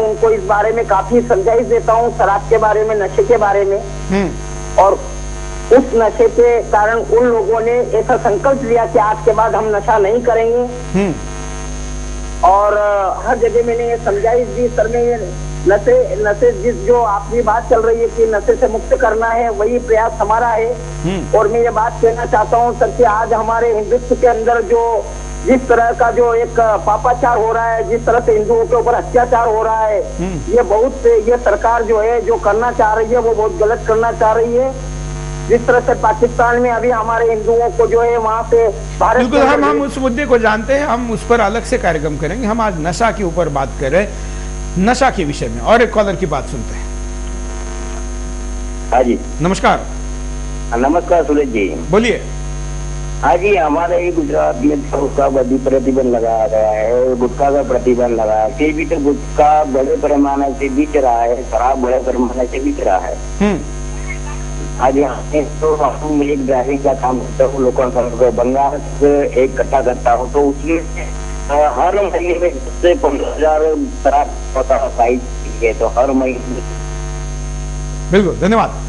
उनको इस बारे में काफी समझाइश देता हूँ, शराब के बारे में, नशे के बारे में। और उस नशे के कारण उन लोगों ने ऐसा संकल्प लिया कि आज के बाद हम नशा नहीं करेंगे। और हर जगह मैंने ये समझाइश दी, सर में ये नशे जो आपकी बात चल रही है कि नशे से मुक्त करना है, वही प्रयास हमारा है। और मैं ये बात कहना चाहता हूँ सर कि आज हमारे हिंदुत्व के अंदर जो जिस तरह का जो एक पापाचार हो रहा है, जिस तरह से हिंदुओं के ऊपर अत्याचार हो रहा है, ये सरकार जो है जो करना चाह रही है वो बहुत गलत करना चाह रही है। जिस तरह से पाकिस्तान में अभी हमारे हिंदुओं को जो है वहाँ पे भारत, बिल्कुल हम उस मुद्दे को जानते हैं, हम उस पर अलग से कार्यक्रम करेंगे। हम आज नशा के ऊपर बात कर रहे हैं, नशा के विषय में। और एक कॉलर की बात सुनते हैं। हाँ जी, नमस्कार। नमस्कार सूरज जी, बोलिए। हाँ जी, हमारे गुजरात में तो उसका प्रतिबंध लगाया गया है, गुटखा का प्रतिबंध लगाया है। फिर भी तो गुटखा बड़े पैमाने से बिक रहा है, शराब बड़े पैमाने से बिक रहा है। आज यहाँ तो हम एक ड्राइविंग का काम करता हूँ, लोगों का बंगाल से एक कट्टा करता हूँ, तो उसमें हर महीने में 15,000 शराब होता है, तो हर महीने। बिल्कुल, धन्यवाद।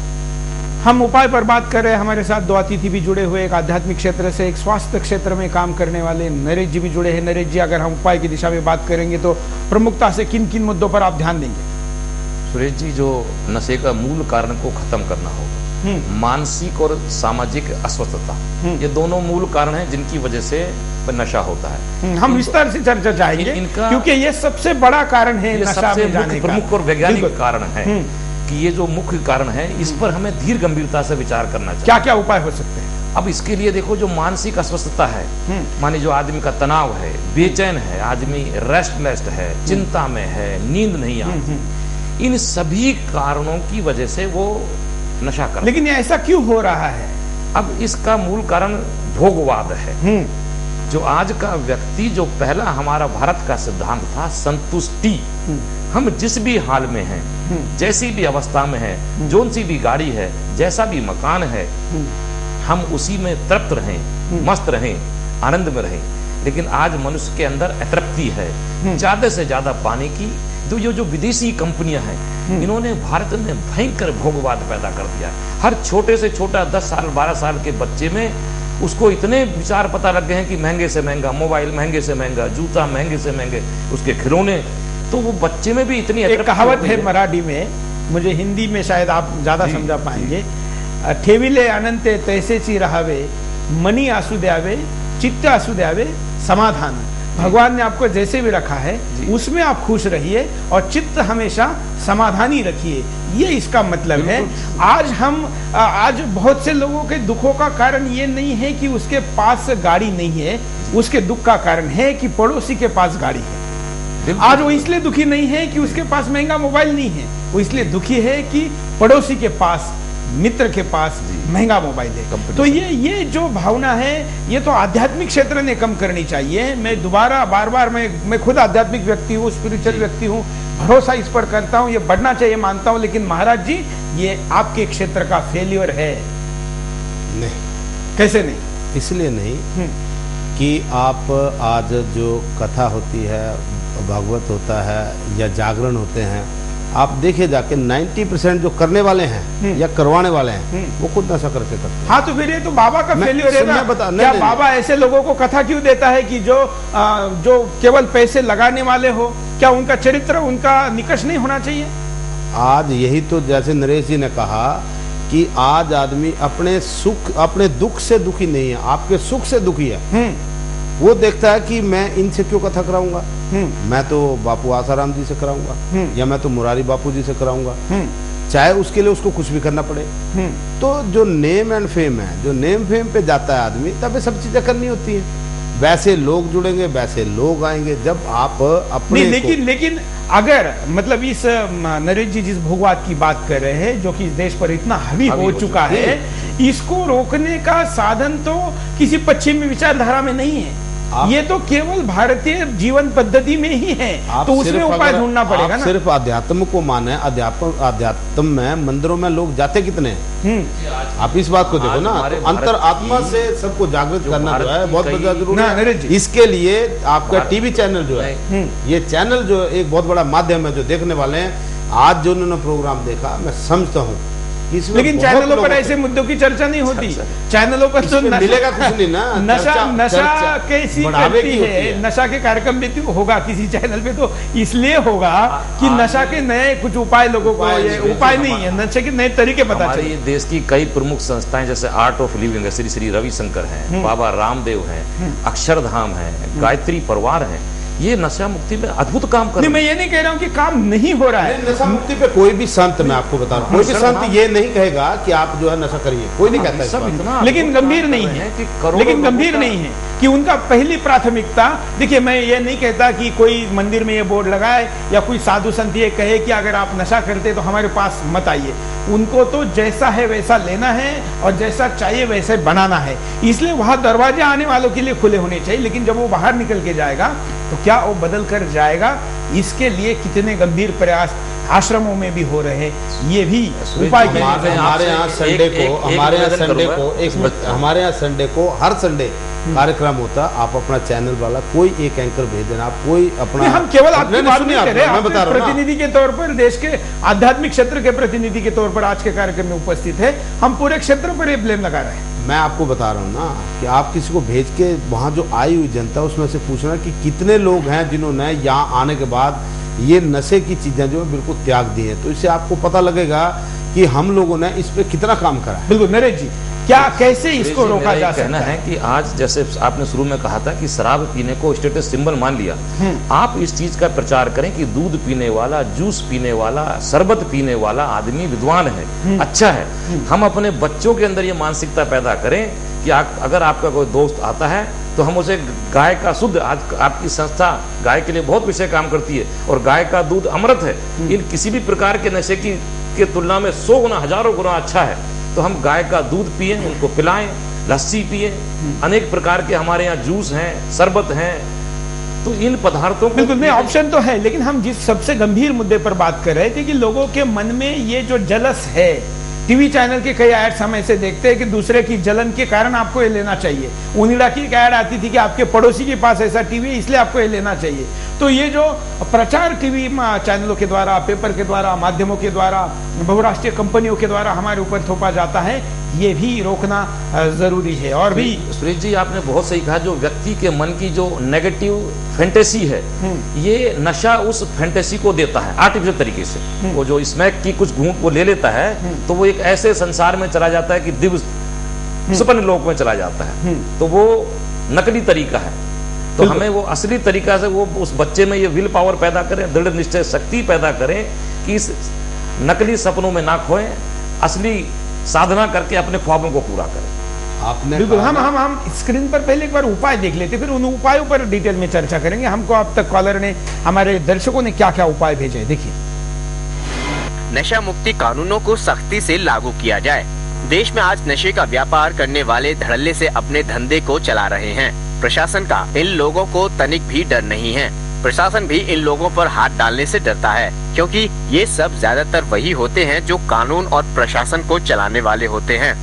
हम उपाय पर बात कर रहे हैं। हमारे साथ दो अतिथि भी जुड़े हुए, एक आध्यात्मिक क्षेत्र से, एक स्वास्थ्य क्षेत्र में काम करने वाले नरेश जी भी जुड़े हैं। नरेश जी, अगर हम उपाय की दिशा में बात करेंगे तो प्रमुखता से किन किन मुद्दों पर आप ध्यान देंगे? सुरेश जी, जो नशे का मूल कारण को खत्म करना होगा। मानसिक और सामाजिक अस्वस्थता, ये दोनों मूल कारण हैं जिनकी वजह से नशा होता है। हम विस्तार से चर्चा चाहेंगे क्योंकि ये सबसे बड़ा कारण है, ये सबसे प्रमुख और वैज्ञानिक कारण है कि ये जो मुख्य कारण है, इस पर हमें धीर गंभीरता से विचार करना चाहिए। क्या क्या उपाय हो सकते हैं? अब इसके लिए देखो, जो मानसिक अस्वस्थता है, माने जो आदमी का तनाव है, बेचैन है, आदमी रेस्टलेस है, चिंता में है, नींद नहीं आती, इन सभी कारणों की वजह से वो नशा कर। लेकिन ये ऐसा क्यों हो रहा है? अब इसका मूल कारण भोगवाद है। जो आज का व्यक्ति, जो पहला हमारा भारत का सिद्धांत था संतुष्टि, हम जिस भी हाल में हैं, जैसी भी अवस्था में हैं, जोन सी भी गाड़ी है, जैसा भी मकान है, हम उसी में तृप्त रहें, मस्त रहें, आनंद में रहें। लेकिन आज मनुष्य के अंदर अतृप्ति है, ज्यादा से ज्यादा पाने की। तो ये जो विदेशी कंपनियां हैं, इन्होंने भारत में भयंकर भोगवाद पैदा कर दिया। हर छोटे से छोटा 10 साल 12 साल के बच्चे में उसको इतने विचार पता लग गए हैं कि महंगे से महंगा मोबाइल, महंगे से महंगा जूता, महंगे से महंगे उसके खिलौने, तो वो बच्चे में भी इतनी। एक कहावत है मराठी में, मुझे हिंदी में शायद आप ज्यादा समझा पाएंगे। ठेविले अनंते तैसेची रहावे, मनी आसू द्यावे, चित्त आसू द्यावे, समाधान। भगवान ने आपको जैसे भी रखा है उसमें आप खुश रहिए और चित्त हमेशा समाधानी रखिए, ये इसका मतलब है। आज बहुत से लोगों के दुखों का कारण ये नहीं है कि उसके पास गाड़ी नहीं है, उसके दुख का कारण है कि पड़ोसी के पास गाड़ी है। आज वो इसलिए दुखी नहीं है कि उसके पास महंगा मोबाइल नहीं है, वो इसलिए दुखी है कि पड़ोसी के पास, मित्र के पास महंगा मोबाइल है। तो ये जो भावना है, ये तो आध्यात्मिक क्षेत्र ने कम करनी चाहिए। मैं दोबारा बार मैं खुद आध्यात्मिक व्यक्ति हूँ, स्पिरिचुअल व्यक्ति हूँ, भरोसा इस पर करता हूँ, ये बढ़ना चाहिए मानता हूँ। लेकिन महाराज जी, ये आपके क्षेत्र का फेलियर है। नहीं, कैसे नहीं? इसलिए नहीं कि आप आज जो कथा होती है, भागवत होता है या जागरण होते हैं, आप देखिए जाके 90% जो करने वाले हैं या करवाने वाले हैं, वो खुद नशा करके करते हैं। हाँ, तो फिर ये तो बाबा का फेलियर है ना। क्या बाबा ऐसे लोगों को कथा क्यों देता है कि जो केवल पैसे लगाने वाले हो? क्या उनका चरित्र, उनका निकष नहीं होना चाहिए? आज यही तो, जैसे नरेश जी ने कहा कि आज आदमी अपने दुख से दुखी नहीं है, आपके सुख से दुखी है। वो देखता है कि मैं इनसे क्यों कथा कराऊंगा, मैं तो बापू आसाराम जी से कराऊंगा या मैं तो मुरारी बापू जी से कराऊंगा, चाहे उसके लिए उसको कुछ भी करना पड़े। तो जो नेम एंड फेम है, जो नेम फेम पे जाता है आदमी, तब ये सब चीजें करनी होती है। वैसे लोग जुड़ेंगे, वैसे लोग आएंगे। जब आप अपने लेकिन अगर मतलब इस नरेश जी जिस भोगवाद की बात कर रहे हैं, जो कि इस देश पर इतना हावी हो चुका है, इसको रोकने का साधन तो किसी पश्चिमी विचारधारा में नहीं है। ये तो केवल भारतीय जीवन पद्धति में ही है, तो उसमें उपाय ढूंढना पड़ेगा ना। सिर्फ अध्यात्म को माने, अध्यात्म में मंदिरों में लोग जाते कितने हैं, आप इस बात को देखो ना। तो अंतर आत्मा से सबको जागृत करना जो है बहुत बड़ा जरूरी है। इसके लिए आपका टीवी चैनल जो है, ये चैनल जो एक बहुत बड़ा माध्यम है, जो देखने वाले हैं आज जो उन्होंने प्रोग्राम देखा, मैं समझता हूँ। लेकिन चैनलों पर ऐसे मुद्दों की चर्चा नहीं होती। चैनलों पर तो मिलेगा कुछ नहीं ना, नशा कैसी करती है, नशा के कार्यक्रम भी होगा किसी चैनल पे, तो इसलिए होगा कि नशा के नए कुछ उपाय लोगों को, ये उपाय नहीं है, नशे के नए तरीके पता चले। देश की कई प्रमुख संस्थाएं जैसे आर्ट ऑफ लिविंग है, श्री रविशंकर है, बाबा रामदेव है, अक्षरधाम है, गायत्री परिवार है, ये नशा मुक्ति में अद्भुत काम कर रहे हैं। मैं ये नहीं कह रहा हूँ कि काम नहीं हो रहा है। नशा मुक्ति पे कोई भी संत, मैं आपको बता रहा हूँ, कोई भी संत ये नहीं कहेगा कि आप जो है नशा करिए, कोई नहीं कहता। लेकिन गंभीर नहीं है, लेकिन गंभीर नहीं है कि उनका पहली प्राथमिकता, देखिए मैं ये नहीं कहता कि कोई मंदिर में ये बोर्ड लगाए या कोई साधु संत ये कहे कि अगर आप नशा करते तो हमारे पास मत आइए। उनको तो जैसा है वैसा लेना है और जैसा चाहिए वैसे बनाना है, इसलिए वहां दरवाजे आने वालों के लिए खुले होने चाहिए। लेकिन जब वो बाहर निकल के जाएगा तो क्या वो बदल कर जाएगा? इसके लिए कितने गंभीर प्रयास आश्रमों में भी हो रहे हैं। ये भी उपाय हमारे यहाँ संडे को हर संडे कार्यक्रम होता, आप अपना चैनल वाला कोई एक एंकर भेज देना, आप कोई अपना, हम केवल आपकी बात नहीं कर रहे, मैं बता रहा हूं प्रतिनिधि के तौर पर, देश के आध्यात्मिक क्षेत्र के प्रतिनिधि के तौर पर आज के कार्यक्रम में उपस्थित है, हम पूरे क्षेत्र पर ये ब्लेम लगा रहे हैं। मैं आपको बता रहा हूँ ना कि आप किसी को भेज के वहाँ जो आई हुई जनता उसमें से पूछना कि कितने लोग हैं जिन्होंने यहाँ आने के बाद ये नशे की चीजें जो है बिल्कुल त्याग दी है। तो इससे आपको पता लगेगा कि हम लोगों ने इस पे कितना काम करा है। बिल्कुल नरेश जी, क्या कैसे इसको रोका जा सकता है? कि आज जैसे आपने शुरू में कहा था कि शराब पीने को स्टेटस सिंबल मान लिया, आप इस चीज का प्रचार करें कि दूध पीने वाला, जूस पीने वाला, शरबत पीने वाला आदमी विद्वान है, अच्छा है। हम अपने बच्चों के अंदर ये मानसिकता पैदा करें कि अगर आपका कोई दोस्त आता है तो हम उसे गाय का शुद्ध, आज आपकी संस्था गाय के लिए बहुत विषय काम करती है और गाय का दूध अमृत है, इन किसी भी प्रकार के नशे की तुलना में 100 गुना, हजारों गुना अच्छा है। तो हम गाय का दूध पिए, उनको पिलाएं, लस्सी पिए, अनेक प्रकार के हमारे यहाँ जूस हैं, शरबत हैं, तो इन पदार्थों को बिल्कुल नहीं, ऑप्शन तो है। लेकिन हम जिस सबसे गंभीर मुद्दे पर बात कर रहे थे कि लोगों के मन में ये जो जलस है, टीवी चैनल के कई एड्स हम ऐसे देखते हैं कि दूसरे की जलन के कारण आपको ये लेना चाहिए। उनिडा की एक ऐड आती थी कि आपके पड़ोसी के पास ऐसा टीवी है इसलिए आपको ये लेना चाहिए। तो ये जो प्रचार टीवी चैनलों के द्वारा, पेपर के द्वारा, माध्यमों के द्वारा, बहुराष्ट्रीय कंपनियों के द्वारा हमारे ऊपर थोपा जाता है, ये भी रोकना जरूरी है। और भी सुरेश जी आपने बहुत सही कहा, जो व्यक्ति के मन की जो नेगेटिव फैंटेसी है, ये नशा उस फैंटेसी को देता है आर्टिफिशियल तरीके से। वो जो स्मैक की कुछ घूंट वो ले लेता है तो वो एक ऐसे संसार में चला जाता है कि दिव्य सपन लोक में चला जाता है, तो वो नकली तरीका है। तो हमें वो असली तरीका से वो उस बच्चे में ये विल पावर पैदा करें, दृढ़ निश्चय शक्ति पैदा करें कि इस नकली सपनों में ना खोएं, असली साधना करके अपने ख्वाबों को पूरा करें। आपने बिल्कुल, हम स्क्रीन पर पहले एक बार उपाय देख लेते, फिर उन उपायों पर डिटेल में चर्चा करेंगे। हमको अब तक कॉलर ने, हमारे दर्शकों ने क्या क्या उपाय भेजे, देखिए। नशा मुक्ति कानूनों को सख्ती से लागू किया जाए। देश में आज नशे का व्यापार करने वाले धड़ल्ले से अपने धंधे को चला रहे हैं। प्रशासन का इन लोगों को तनिक भी डर नहीं है। प्रशासन भी इन लोगों पर हाथ डालने से डरता है, क्योंकि ये सब ज्यादातर वही होते हैं जो कानून और प्रशासन को चलाने वाले होते हैं।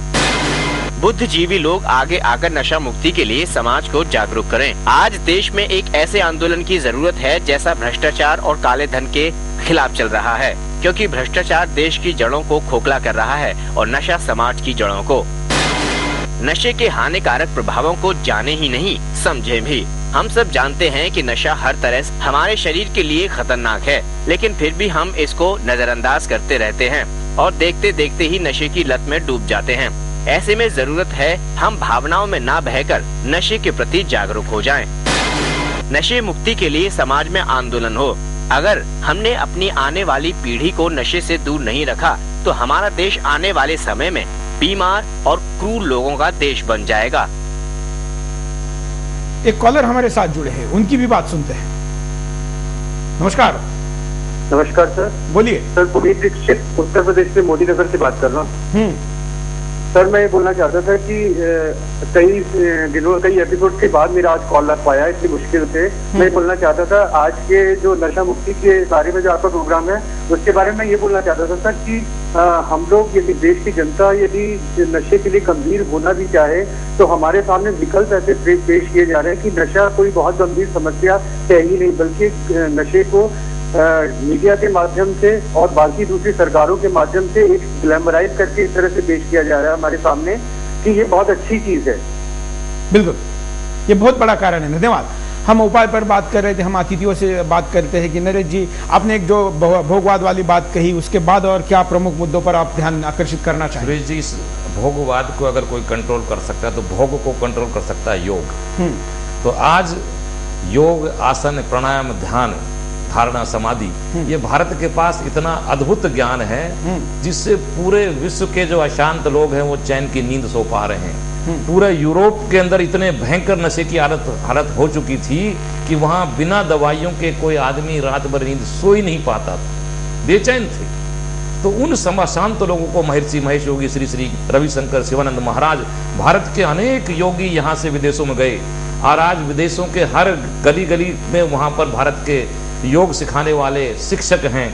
बुद्धिजीवी लोग आगे आकर नशा मुक्ति के लिए समाज को जागरूक करें। आज देश में एक ऐसे आंदोलन की जरूरत है जैसा भ्रष्टाचार और काले धन के खिलाफ चल रहा है, क्योंकि भ्रष्टाचार देश की जड़ों को खोखला कर रहा है और नशा समाज की जड़ों को। नशे के हानिकारक प्रभावों को जाने ही नहीं, समझे भी। हम सब जानते हैं कि नशा हर तरह से हमारे शरीर के लिए खतरनाक है, लेकिन फिर भी हम इसको नजरअंदाज करते रहते हैं और देखते देखते ही नशे की लत में डूब जाते हैं। ऐसे में जरूरत है हम भावनाओं में ना बहकर नशे के प्रति जागरूक हो जाएं। नशे मुक्ति के लिए समाज में आंदोलन हो। अगर हमने अपनी आने वाली पीढ़ी को नशे से दूर नहीं रखा तो हमारा देश आने वाले समय में बीमार और क्रूर लोगों का देश बन जाएगा। एक कॉलर हमारे साथ जुड़े हैं, उनकी भी बात सुनते हैं। नमस्कार। नमस्कार सर, बोलिए। सर पुनीत दीक्षित उत्तर प्रदेश के मोदी नगर से बात कर रहा हूँ। सर मैं ये बोलना चाहता था कि कई एपिसोड के बाद मेरा आज कॉल लग पाया इतनी मुश्किल से। मैं ये बोलना चाहता था आज के जो नशा मुक्ति के बारे में जो आपका प्रोग्राम है उसके बारे में ये बोलना चाहता था कि हम लोग यदि देश की जनता यदि नशे के लिए गंभीर होना भी चाहे तो हमारे सामने विकल्प ऐसे पेश किए जा रहे हैं कि नशा कोई बहुत गंभीर समस्या है ही नहीं, बल्कि नशे को मीडिया के माध्यम से और बाकी दूसरी सरकारों के माध्यम से एक ग्लैमराइज करके इस तरह से पेश किया जा रहा है हमारे सामने कि ये बहुत अच्छी चीज है। बिल्कुल, ये बहुत बड़ा कारण है। धन्यवाद। हम उपाय पर बात कर रहे थे, हम अतिथियों से बात करते हैं कि नरेश जी आपने एक जो भोगवाद वाली बात कही उसके बाद और क्या प्रमुख मुद्दों पर आप ध्यान आकर्षित करना चाहेंगे? नरेश जी, इस भोगवाद को अगर कोई कंट्रोल कर सकता है तो भोग को कंट्रोल कर सकता है योग। तो आज योग, आसन, प्राणायाम, ध्यान, धारणा, समाधि, ये भारत के पास इतना अद्भुत ज्ञान है जिससे पूरे विश्व के जो अशांत लोग हैं वो चैन की नींद सो पा रहे हैं। पूरे यूरोप के अंदर इतने भयंकर नशे की हालत हो चुकी थी कि वहां बिना दवाइयों के कोई आदमी रात भर नींद सो ही नहीं पाता था, बेचैन थे। तो उन शांत लोगों को महर्षि महेश योगी, श्री श्री रविशंकर शिवानंद महाराज, भारत के अनेक योगी यहाँ से विदेशों में गए और आज विदेशों के हर गली गली में वहां पर भारत के योग सिखाने वाले शिक्षक हैं,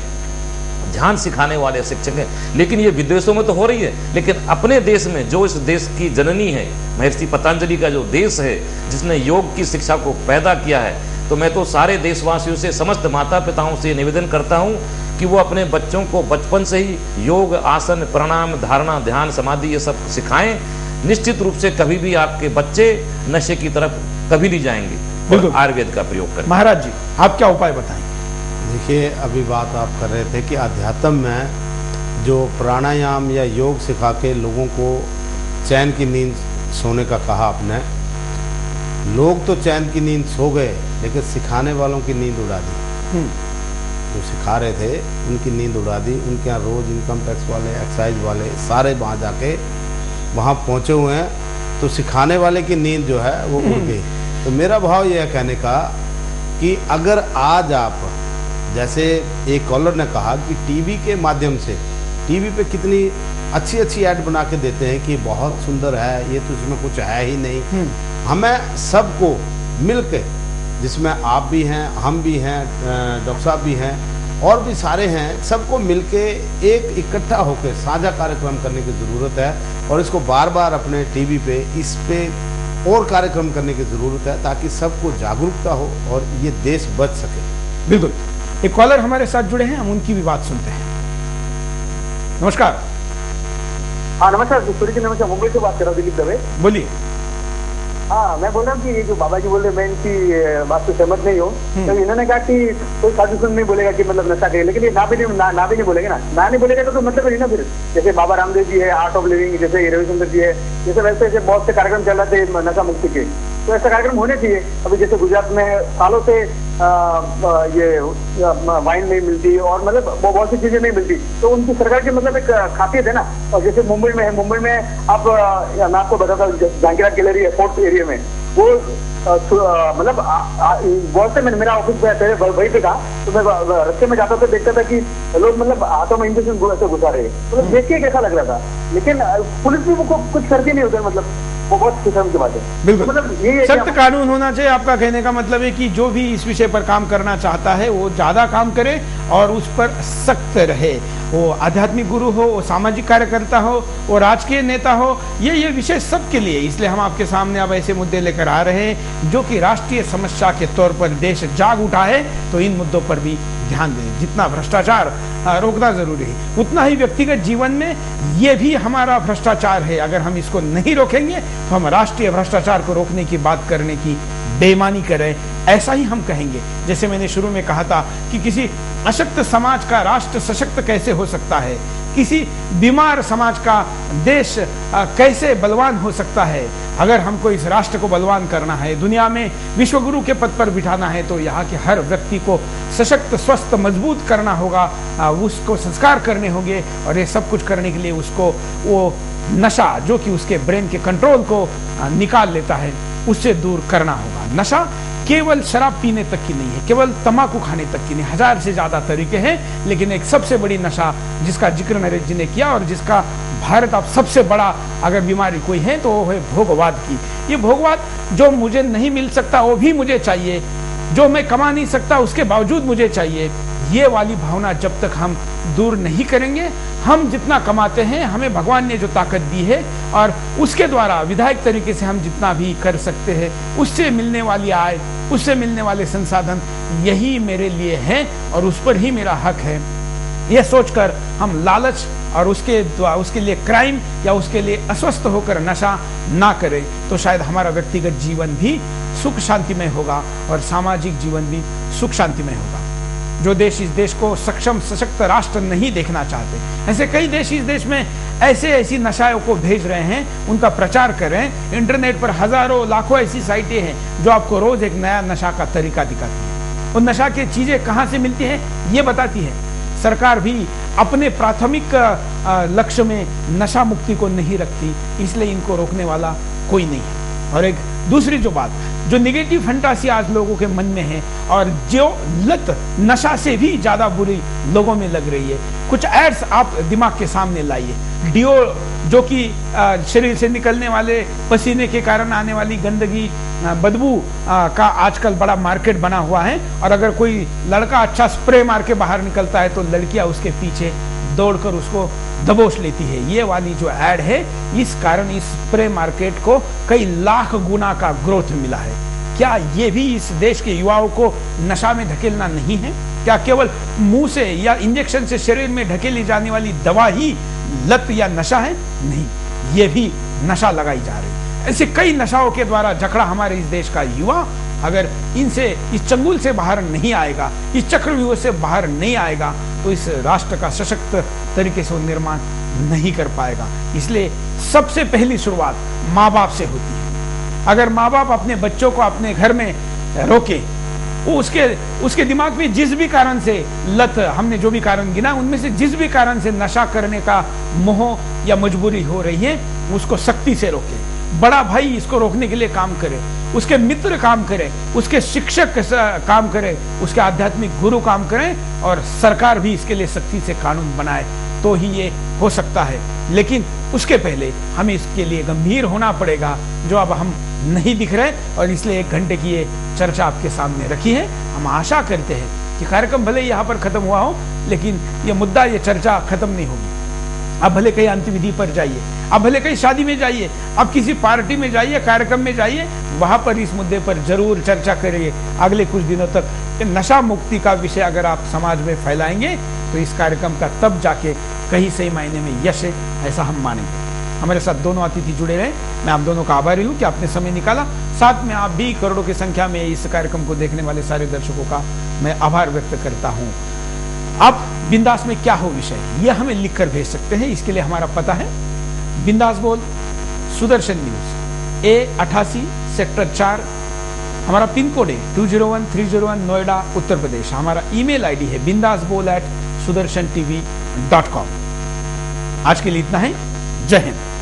ध्यान सिखाने वाले शिक्षक हैं। लेकिन ये विदेशों में तो हो रही है, लेकिन अपने देश में जो इस देश की जननी है, महर्षि पतंजलि का जो देश है जिसने योग की शिक्षा को पैदा किया है, तो मैं तो सारे देशवासियों से, समस्त माता पिताओं से निवेदन करता हूं कि वो अपने बच्चों को बचपन से ही योग, आसन, प्राणायाम, धारणा, ध्यान, समाधि ये सब सिखाएं। निश्चित रूप से कभी भी आपके बच्चे नशे की तरफ कभी नहीं जाएंगे। और आयुर्वेद का प्रयोग करें। महाराज जी आप क्या उपाय बताएंगे? देखिए, अभी बात आप कर रहे थे कि अध्यात्म में जो प्राणायाम या योग सिखा के लोगों को चैन की नींद सोने का कहा आपने, लोग तो चैन की नींद सो गए लेकिन सिखाने वालों की नींद उड़ा दी। जो सिखा रहे थे उनकी नींद उड़ा दी। उनके यहाँ रोज इनकम टैक्स वाले, एक्साइज वाले सारे वहाँ जाके वहाँ पहुँचे हुए हैं, तो सिखाने वाले की नींद जो है वो उड़ गई। तो मेरा भाव यह कहने का कि अगर आज आप, जैसे एक कॉलर ने कहा कि टीवी के माध्यम से, टीवी पे कितनी अच्छी अच्छी ऐड बना के देते हैं कि बहुत सुंदर है, ये तो इसमें कुछ है ही नहीं। हमें सबको मिलके, जिसमें आप भी हैं, हम भी हैं, डॉक्टर साहब भी हैं और भी सारे हैं, सबको मिलके एक इकट्ठा होकर साझा कार्यक्रम करने की ज़रूरत है और इसको बार बार अपने टीवी पे इस पे और कार्यक्रम करने की ज़रूरत है ताकि सबको जागरूकता हो और ये देश बच सके। बिल्कुल। एक कॉलर हमारे साथ जुड़े हैं, हम उनकी भी बात सुनते हैं। नमस्कार। हाँ नमस्कार, सूर्य जी नमस्कार, मुंबई से बात कर रहा हूँ, दिलीप दवे। बोलिए। हाँ मैं बोल रहा हूँ कि ये जो बाबा जी बोल रहे, मैं इनकी बात से सहमत नहीं हूँ। तो इन्होंने कहा कि कोई साधु संत नहीं बोलेगा कि मतलब नशा करे, लेकिन ये ना भी नहीं बोलेगा ना नहीं बोलेगा तो मतलब नहीं ना। फिर जैसे बाबा रामदेव जी है, आर्ट ऑफ लिविंग, जैसे रविशंकर जी है, जैसे वैसे बहुत से कार्यक्रम चल रहे थे नशा मुक्ति के, तो ऐसा कार्यक्रम होने चाहिए। अभी जैसे गुजरात में सालों से ये वाइन नहीं मिलती और मतलब बहुत सी चीजें नहीं मिलती, तो उनकी सरकार की मतलब एक खासियत है ना। और जैसे मुंबई में है, मुंबई में आप मैं आपको बताता हूँ, जहांगीर ग्यालरी है फोर्थ एरिया में, वो मतलब बहुत से मेरा ऑफिस पहले वहीं पे था, तो मैं रास्ते में जाता था, देखता था कि लोग मतलब हाथों में इंजेक्शन घुसा रहे, तो देख के कैसा लग रहा था। लेकिन पुलिस भी वो कुछ करती नहीं उधर, मतलब वो बहुत किस्म की बात है। बिल्कुल, मतलब ये सख्त कानून होना चाहिए। आपका कहने का मतलब है कि जो भी इस विषय पर काम करना चाहता है वो ज्यादा काम करे और उस पर सख्त रहे। वो आध्यात्मिक गुरु हो, वो सामाजिक कार्यकर्ता हो, वो राजकीय नेता हो, ये विषय सबके लिए। इसलिए हम आपके सामने अब ऐसे मुद्दे लेकर आ रहे हैं जो कि राष्ट्रीय समस्या के तौर पर देश जाग उठा है, तो इन मुद्दों पर भी ध्यान दें। जितना भ्रष्टाचार रोकना जरूरी है, उतना ही व्यक्तिगत जीवन में ये भी हमारा भ्रष्टाचार है। अगर हम इसको नहीं रोकेंगे तो हम राष्ट्रीय भ्रष्टाचार को रोकने की बात करने की बेईमानी करें, ऐसा ही हम कहेंगे। जैसे मैंने शुरू में कहा था कि किसी अशक्त समाज का राष्ट्र सशक्त कैसे हो सकता है, किसी बीमार समाज का देश कैसे बलवान हो सकता है। अगर हमको इस राष्ट्र को बलवान करना है, दुनिया में विश्वगुरु के पद पर बिठाना है, तो यहाँ के हर व्यक्ति को सशक्त, स्वस्थ, मजबूत करना होगा, उसको संस्कार करने होंगे। और ये सब कुछ करने के लिए उसको वो नशा जो कि उसके ब्रेन के कंट्रोल को निकाल लेता है, उससे दूर करना होगा। नशा केवल शराब पीने तक की नहीं है, केवल तंबाकू खाने तक की नहीं, 1000 से ज्यादा तरीके हैं। लेकिन एक सबसे बड़ी नशा जिसका जिक्र नरेश जी ने किया और जिसका भारत अब सबसे बड़ा अगर बीमारी कोई है तो वो है भोगवाद की। ये भोगवाद, जो मुझे नहीं मिल सकता वो भी मुझे चाहिए, जो मैं कमा नहीं सकता उसके बावजूद मुझे चाहिए, ये वाली भावना जब तक हम दूर नहीं करेंगे, हम जितना कमाते हैं हमें भगवान ने जो ताकत दी है और उसके द्वारा विधायक तरीके से हम जितना भी कर सकते हैं, उससे मिलने वाली आय, उससे मिलने वाले संसाधन यही मेरे लिए हैं और उस पर ही मेरा हक है, यह सोचकर हम लालच और उसके लिए क्राइम या उसके लिए अस्वस्थ होकर नशा ना करें, तो शायद हमारा व्यक्तिगत जीवन भी सुख शांतिमय होगा और सामाजिक जीवन भी सुख शांतिमय होगा। जो देश इस देश को सक्षम सशक्त राष्ट्र नहीं देखना चाहते, ऐसे कई देश इस देश में ऐसी नशाओं को भेज रहे हैं, उनका प्रचार कर रहे हैं। इंटरनेट पर हजारों लाखों ऐसी साइटें हैं जो आपको रोज एक नया नशा का तरीका दिखाती है। उन नशा की चीजें कहाँ से मिलती हैं ये बताती है। सरकार भी अपने प्राथमिक लक्ष्य में नशा मुक्ति को नहीं रखती, इसलिए इनको रोकने वाला कोई नहीं है। और एक दूसरी जो बात, जो निगेटिव फंटासी आज लोगों के मन में है और जो लत नशा से भी ज्यादा बुरी लोगों में लग रही है, कुछ एड्स आप दिमाग के सामने लाइए। डिओ जो कि शरीर से निकलने वाले पसीने के कारण आने वाली गंदगी, बदबू का आजकल बड़ा मार्केट बना हुआ है और अगर कोई लड़का अच्छा स्प्रे मार के बाहर निकलता है तो लड़कियां उसके पीछे दौड़कर उसको दबोच लेती है। ये वाली जो ऐड है, इस कारण इस स्प्रे मार्केट को कई लाख गुना का ग्रोथ मिला है। क्या ये भी इस देश के युवाओं को नशा में ढकेलना नहीं है? क्या केवल मुंह से या इंजेक्शन से शरीर में ढकेली जाने वाली दवा ही लत या नशा है? नहीं, ये भी नशा लगाई जा रही है। ऐसे कई नशाओं के द्वारा जकड़ा हमारे इस देश का युवा अगर इनसे, इस चंगुल से बाहर नहीं आएगा, इस चक्रव्यूह से बाहर नहीं आएगा, तो इस राष्ट्र का सशक्त तरीके से निर्माण नहीं कर पाएगा। इसलिए सबसे पहली शुरुआत माँ बाप से होती है। अगर माँ बाप अपने बच्चों को अपने घर में रोके, वो उसके दिमाग में जिस भी कारण से लत, हमने जो भी कारण गिना उनमें से जिस भी कारण से नशा करने का मोह या मजबूरी हो रही है, उसको सख्ती से रोके। बड़ा भाई इसको रोकने के लिए काम करे, उसके मित्र काम करें, उसके शिक्षक काम करें, उसके आध्यात्मिक गुरु काम करें और सरकार भी इसके लिए सख्ती से कानून बनाए, तो ही ये हो सकता है। लेकिन उसके पहले हमें इसके लिए गंभीर होना पड़ेगा, जो अब हम नहीं दिख रहे, और इसलिए 1 घंटे की ये चर्चा आपके सामने रखी है। हम आशा करते हैं कि कार्यक्रम भले यहाँ पर खत्म हुआ हो, लेकिन ये मुद्दा, ये चर्चा खत्म नहीं होगी। आप भले कहीं अंत्यविधि पर जाइए, आप भले कहीं शादी में जाइए, आप किसी पार्टी में जाइए, कार्यक्रम में जाइए, वहां पर इस मुद्दे पर जरूर चर्चा करिए। अगले कुछ दिनों तक नशा मुक्ति का विषय अगर आप समाज में फैलाएंगे तो इस कार्यक्रम का तब जाके कहीं सही मायने में यश है, ऐसा हम मानेंगे। हमारे साथ दोनों अतिथि जुड़े रहे, मैं आप दोनों का आभारी हूँ कि आपने समय निकाला। साथ में आप भी करोड़ों की संख्या में इस कार्यक्रम को देखने वाले सारे दर्शकों का मैं आभार व्यक्त करता हूँ। आप बिंदास में क्या हो विषय, यह हमें लिखकर भेज सकते हैं। इसके लिए हमारा पता है बिंदास बोल, सुदर्शन न्यूज, A88 सेक्टर 4, हमारा पिन कोड है 201301 नोएडा उत्तर प्रदेश। हमारा ईमेल आईडी है bindasbol@sudarshan tv.com। आज के लिए इतना है। जय हिंद।